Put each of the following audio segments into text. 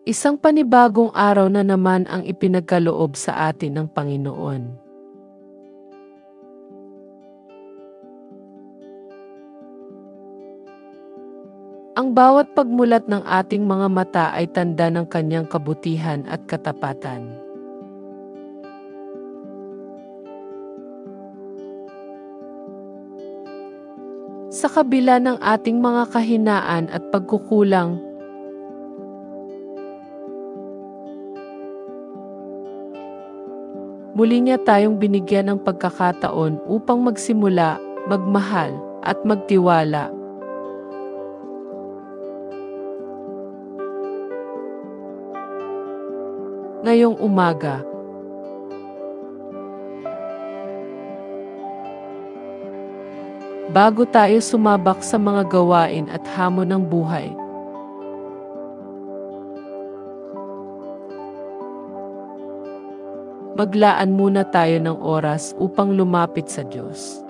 Isang panibagong araw na naman ang ipinagkaloob sa atin ng Panginoon. Ang bawat pagmulat ng ating mga mata ay tanda ng kanyang kabutihan at katapatan. Sa kabila ng ating mga kahinaan at pagkukulang, muli niya tayong binigyan ng pagkakataon upang magsimula, magmahal, at magtiwala. Ngayong umaga, bago tayo sumabak sa mga gawain at hamon ng buhay, maglaan muna tayo ng oras upang lumapit sa Diyos.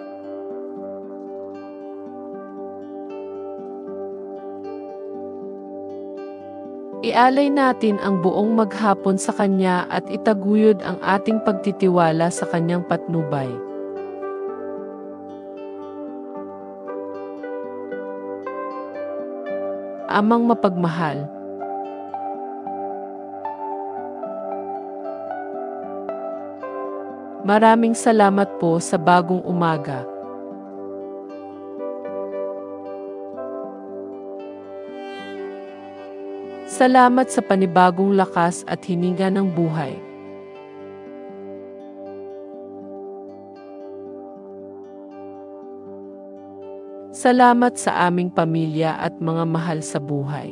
Ialay natin ang buong maghapon sa Kanya at itaguyod ang ating pagtitiwala sa Kanyang patnubay. Amang mapagmahal, maraming salamat po sa bagong umaga. Salamat sa panibagong lakas at hininga ng buhay. Salamat sa aming pamilya at mga mahal sa buhay.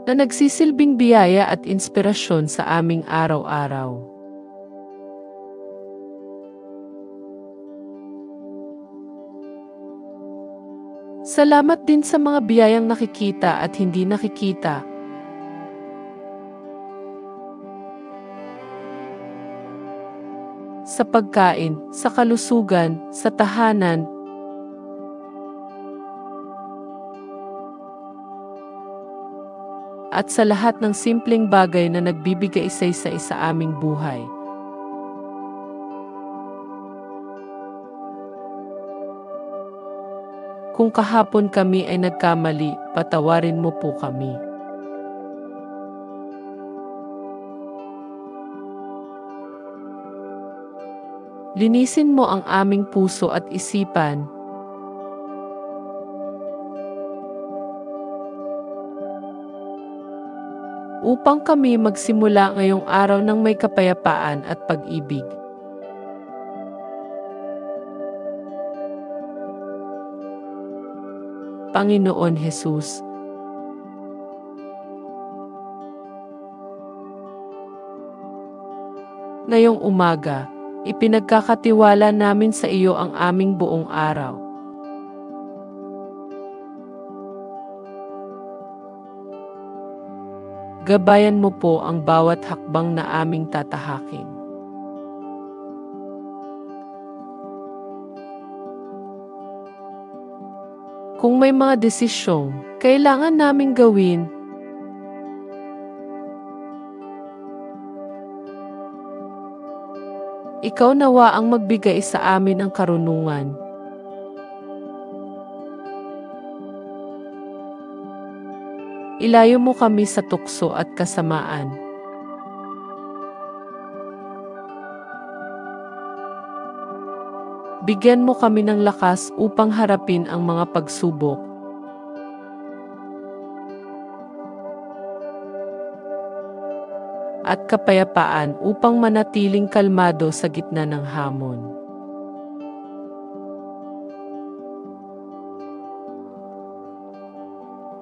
Na nagsisilbing biyaya at inspirasyon sa aming araw-araw. Salamat din sa mga biyayang nakikita at hindi nakikita. Sa pagkain, sa kalusugan, sa tahanan, at sa lahat ng simpleng bagay na nagbibigay isa-isa sa aming buhay. Kung kahapon kami ay nagkamali, patawarin mo po kami. Linisin mo ang aming puso at isipan. Upang kami magsimula ngayong araw ng may kapayapaan at pag-ibig. Panginoon Jesus, ngayong umaga, ipinagkakatiwala namin sa iyo ang aming buong araw. Gabayan mo po ang bawat hakbang na aming tatahakin. Kung may mga desisyong kailangan naming gawin, ikaw nawa ang magbigay sa amin ng karunungan. Ilayo mo kami sa tukso at kasamaan. Bigyan mo kami ng lakas upang harapin ang mga pagsubok. At kapayapaan upang manatiling kalmado sa gitna ng hamon.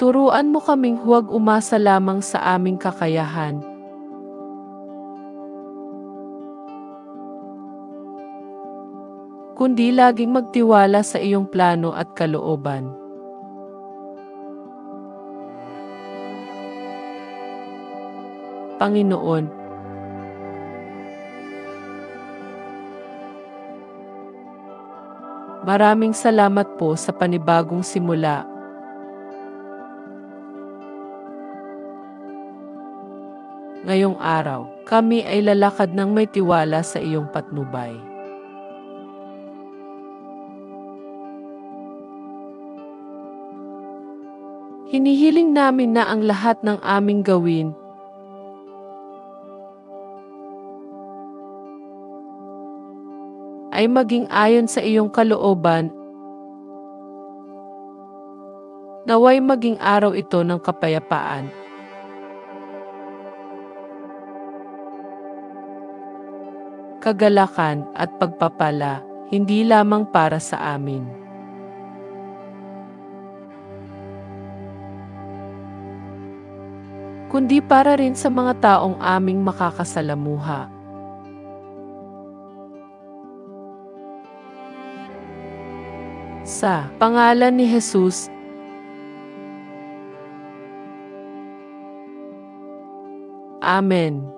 Turuan mo kaming huwag umasa lamang sa aming kakayahan, kundi laging magtiwala sa iyong plano at kalooban. Panginoon, Maraming salamat po sa panibagong simula. Ngayong araw, kami ay lalakad ng may tiwala sa iyong patnubay. Hinihiling namin na ang lahat ng aming gawin ay maging ayon sa iyong kalooban. Naway maging araw ito ng kapayapaan, kagalakan at pagpapala, hindi lamang para sa amin, kundi para rin sa mga taong aming makakasalamuha. Sa pangalan ni Jesus, Amen.